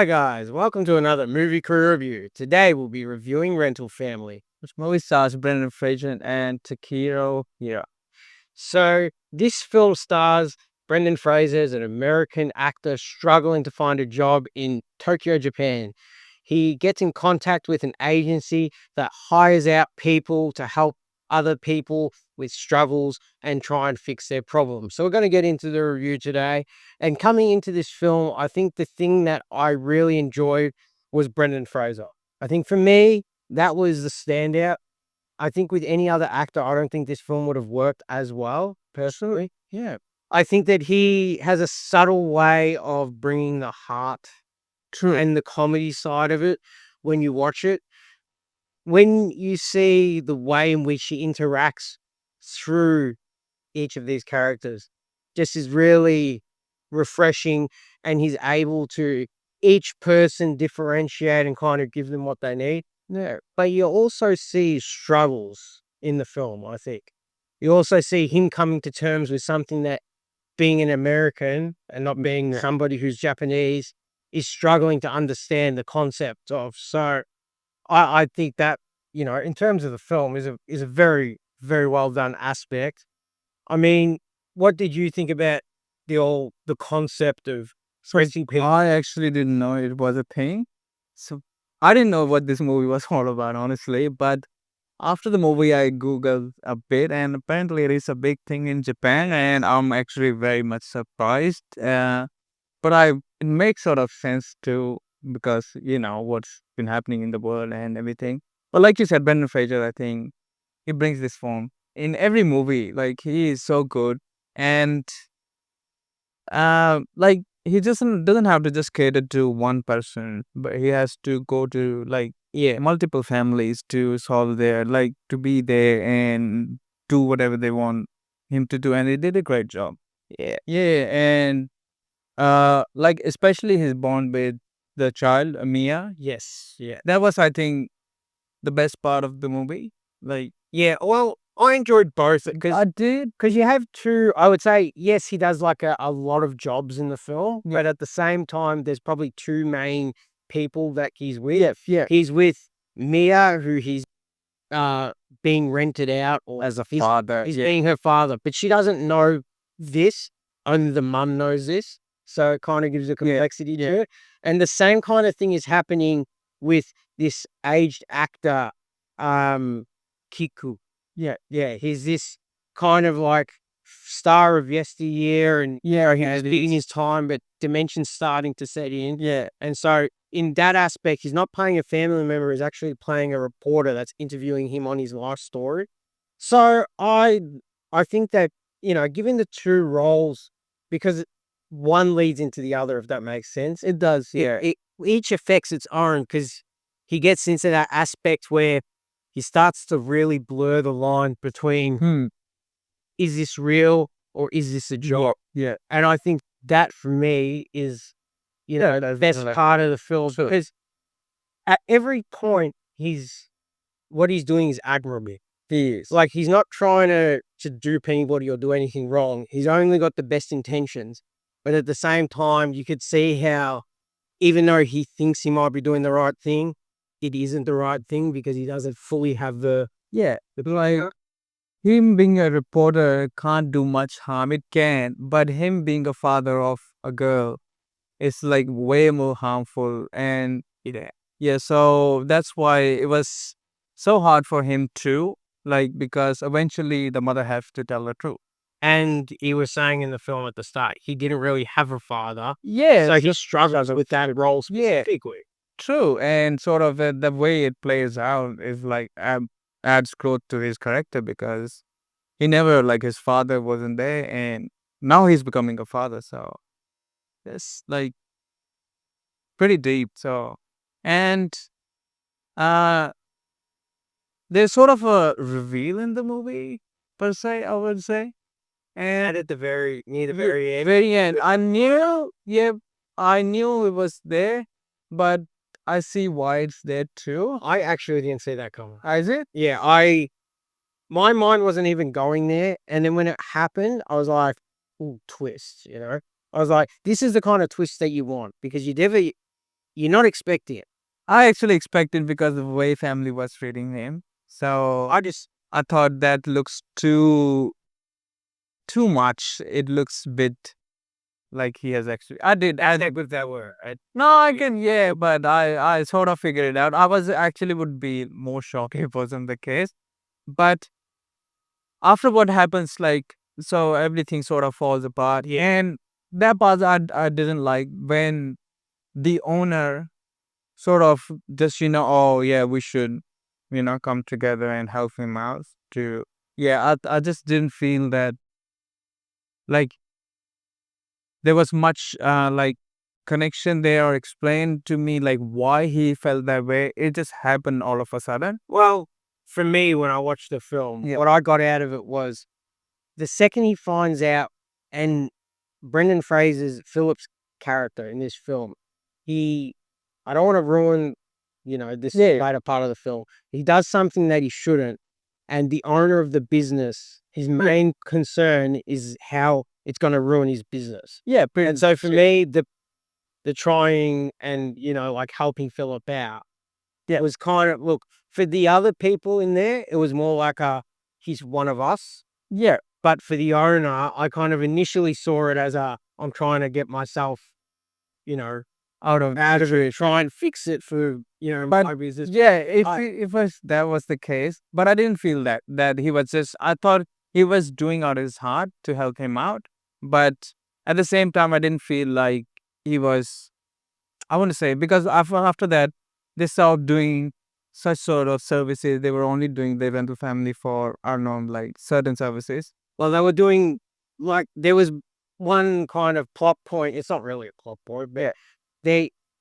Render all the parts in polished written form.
Hi guys, welcome to another movie crew review. Today we'll be reviewing Rental Family, Which movie stars Brendan Fraser and Takehiro? Yeah. So this film stars Brendan Fraser as an American actor struggling to find a job in Tokyo, Japan. He gets in contact with an agency that hires out people to help other people with struggles and try and fix their problems. So we're going to get into the review today. And coming into this film, I think the thing that I really enjoyed was Brendan Fraser. I think for me, that was the standout. I think with any other actor, I don't think this film would have worked as well, personally. Yeah. I think that he has a subtle way of bringing the heart True. and the comedy side of it when you watch it. When you see the way in which he interacts through each of these characters, just is really refreshing, and he's able to each person differentiate and kind of give them what they need. Yeah. But you also see struggles in the film, I think. You also see him coming to terms with something that being an American and not being somebody who's Japanese is struggling to understand the concept of. So I think that, in terms of the film is a very, very well done aspect. I mean, what did you think about the concept of Frenchie Pig? I actually didn't know it was a thing. So I didn't know what this movie was all about, honestly. But after the movie, I Googled a bit, and apparently it is a big thing in Japan, and I'm actually very much surprised. But it makes sort of sense too, because what's been happening in the world and everything. But like you said, Brendan Fraser, I think he brings this form in every movie. Like he is so good, and like he just doesn't have to just cater to one person, but he has to go to like multiple families to solve their like to be there and do whatever they want him to do, and he did a great job. Yeah, and like especially his bond with the child Mia. Yes, yeah. That was, I think, the best part of the movie. Like Yeah, well, I enjoyed both I did. because you have two. I would say, yes, he does like a lot of jobs in the film, Yeah. but at the same time, there's probably two main people that he's with. Yeah. He's with Mia, who he's uh being rented out, or As a he's father. he's Yeah. being her father, but she doesn't know this. Only the mum knows this, so it kind of gives a complexity Yeah. to it. And the same kind of thing is happening with this aged actor, um, Kiku. Yeah, he's this kind of like star of yesteryear, and Yeah. he's big in his time, but dementia's starting to set in. Yeah. And so in that aspect, he's not playing a family member, he's actually playing a reporter that's interviewing him on his life story. So I think that, given the two roles, because one leads into the other, if that makes sense. It does. It, Yeah. it each affects its own, because he gets into that aspect where he starts to really blur the line between, is this real or is this a job? Yeah. And I think that for me is, the best part of the film, because at every point what he's doing is admirable. He is. Like, he's not trying to dupe anybody or do anything wrong. He's only got the best intentions. But at the same time, you could see how, even though he thinks he might be doing the right thing, it isn't the right thing, because he doesn't fully have Yeah. Like him being a reporter can't do much harm. It can, but him being a father of a girl is like way more harmful. And yeah, so that's why it was so hard for him too. Like because eventually the mother has to tell the truth. And he was saying in the film at the start, he didn't really have a father. Yeah. So he struggles with that role Yeah. specifically. True, and sort of the way it plays out is like adds growth to his character because he never like his father wasn't there, and now he's becoming a father. So it's like pretty deep. So and uh, there's sort of a reveal in the movie per se, I would say, And and at the near the the very end, very end, I knew, yeah, I knew it was there, but I see why it's there too. I actually didn't see that coming. Is it? Yeah, my mind wasn't even going there. And then when it happened, I was like, ooh, twist, I was like, this is the kind of twist that you want, because you you're not expecting it. I actually expected because of the way family was treating him. So I thought that looks too much. It looks a bit like he has actually. I did. With that word, right? No, I can. Yeah, but I sort of figured it out. I was actually would be more shocked if it wasn't the case. But after what happens, like so everything sort of falls apart. Yeah. And that part I didn't like when the owner sort of just oh yeah, we should come together and help him out to yeah. I just didn't feel that like there was much like connection there or explained to me like why he felt that way. It just happened all of a sudden. Well, for me, when I watched the film, Yeah. what I got out of it was the second he finds out, and Brendan Fraser's Philip's character in this film, he, I don't want to ruin, this later part of the film. He does something that he shouldn't, and the owner of the business, his main concern is how it's going to ruin his business. Yeah, And so for me, the trying and like helping Philip out, Yeah. was kind of look for the other people in there. It was more like he's one of us. Yeah. But for the owner, I kind of initially saw it as I'm trying to get myself, out of it, try and fix it for But my business. yeah, if that was the case, but I didn't feel that he was just. I thought he was doing out his heart to help him out, but at the same time, I didn't feel like he was. I want to say because after that, they stopped doing such sort of services. They were only doing the rental family for I don't know like certain services. Well, they were doing like there was one kind of plot point. It's not really a plot point, but Yeah.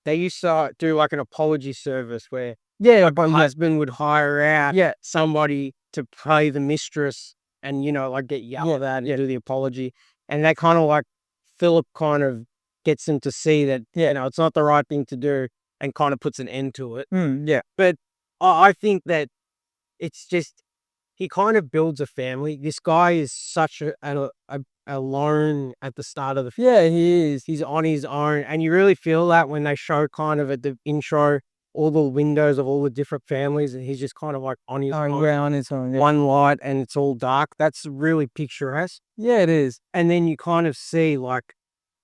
they used to do like an apology service where Yeah, my husband would hire out yeah, somebody to play the mistress and like get yelled at and yeah. do the apology. And that kind of like Philip kind of gets him to see that it's not the right thing to do and kind of puts an end to it. Yeah. But I think that it's just he kind of builds a family. This guy is such a alone at the start of the film. Yeah, he is. He's on his own, and you really feel that when they show kind of at the intro all the windows of all the different families, and he's just kind of like on his own, On his own. Yeah. one light, and it's all dark. That's really picturesque. Yeah, it is. And then you kind of see like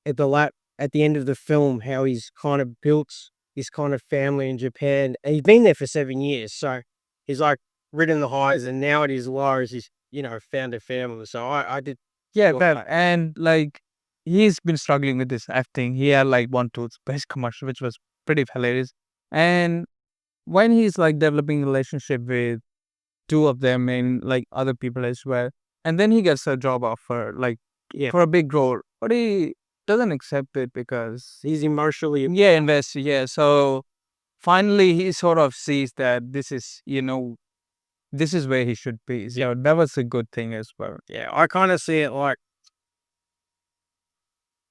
at the end of the film how he's kind of built this kind of family in Japan. And he's been there for 7 years, so he's like ridden the highs, and now at his lows, he's found a family. So I did. Yeah, well, and like he's been struggling with this acting. He had like one toothpaste commercial, which was pretty hilarious. And when he's like developing a relationship with two of them and like other people as well, and then he gets a job offer like for a big role, but he doesn't accept it because He's emotionally invested. Yeah, so finally he sort of sees that this is where he should be. So that was a good thing as well. Yeah, I kind of see it like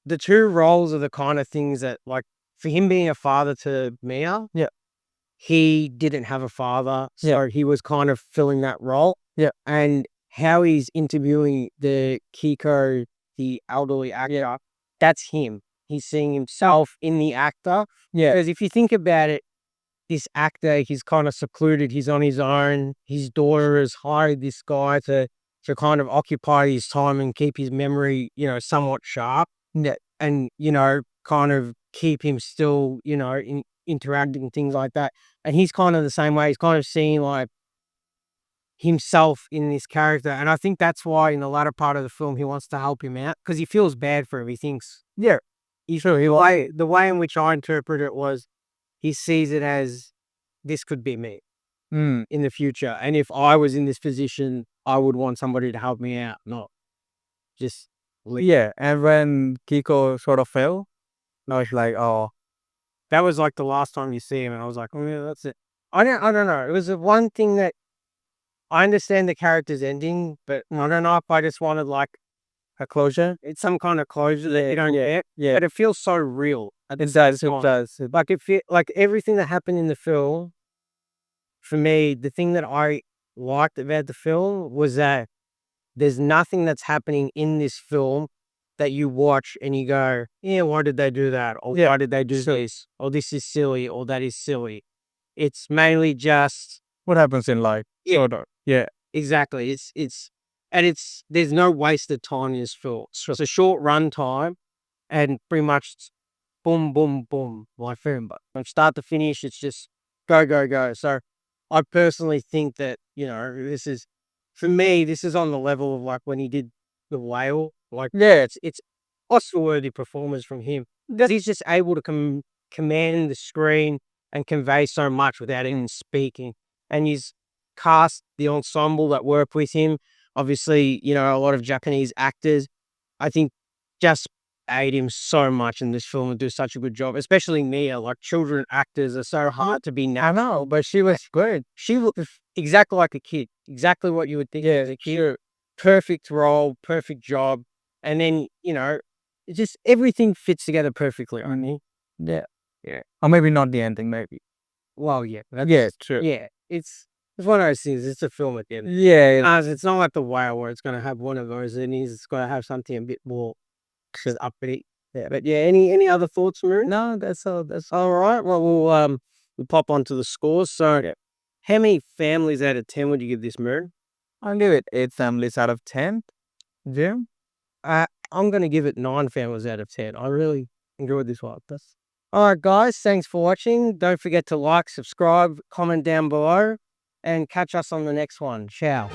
the two roles are the kind of things that, like, for him being a father to Mia, Yeah. he didn't have a father, Yeah. so he was kind of filling that role. Yeah. And how he's interviewing the Kiko, the elderly actor, that's him. He's seeing himself in the actor. Yeah. Because if you think about it, this actor, he's kind of secluded, he's on his own. His daughter has hired this guy to kind of occupy his time and keep his memory, somewhat sharp. Yeah. And, kind of keep him still, interacting, things like that. And he's kind of the same way. He's kind of seeing like himself in this character. And I think that's why in the latter part of the film, he wants to help him out because he feels bad for him. He thinks, the way in which I interpret it was he sees it as this could be me in the future. And if I was in this position, I would want somebody to help me out, not just leave. Yeah. And when Kiko sort of fell, I was like, oh, That was like the last time you see him. And I was like, oh, yeah, that's it. I don't know. It was the one thing that I understand the character's ending, but I don't know if I just wanted like a closure. it's some kind of closure that you don't get. Yeah. But it feels so real. It does. It does. Like like everything that happened in the film, for me, the thing that I liked about the film was that there's nothing that's happening in this film that you watch and you go, yeah, why did they do that? Or Yeah, why did they do sure. this? Or this is silly, or that is silly. It's mainly just What happens in life? yeah, Sort of. Yeah. exactly. It's there's no wasted time in this film. So it's a short run time and pretty much boom, boom, boom, like film. But from start to finish, it's just go, go, go. So I personally think that, this is for me, this is on the level of like when he did the whale. Like, yeah, it's Oscar worthy performance from him. He's just able to command the screen and convey so much without even speaking. And he's cast the ensemble that work with him. Obviously, a lot of Japanese actors. I think just aid him so much in this film and do such a good job, especially Mia. Like children actors are so hard to be I natural. know, but she was good. She looked exactly like a kid, exactly what you would think as a kid. Sure. Perfect role, perfect job, and then it just everything fits together perfectly. I mean, Yeah. yeah. Or maybe not the ending, maybe. Well, yeah, Yeah, true. yeah. It's one of those things. It's a film at the end. Yeah. As it's not like the whale where it's going to have one of those endings. It's going to have something a bit more just uppity. Yeah, but yeah. Any other thoughts, Maroon? No, that's all. That's All right. Well, we'll pop onto the scores. So, yeah. how many families out of 10 would you give this, Maroon? I'll give it 8 families out of 10. Jim? I'm going to give it 9 families out of 10. I really enjoyed this one. All right, guys. Thanks for watching. Don't forget to like, subscribe, comment down below, and catch us on the next one. Ciao.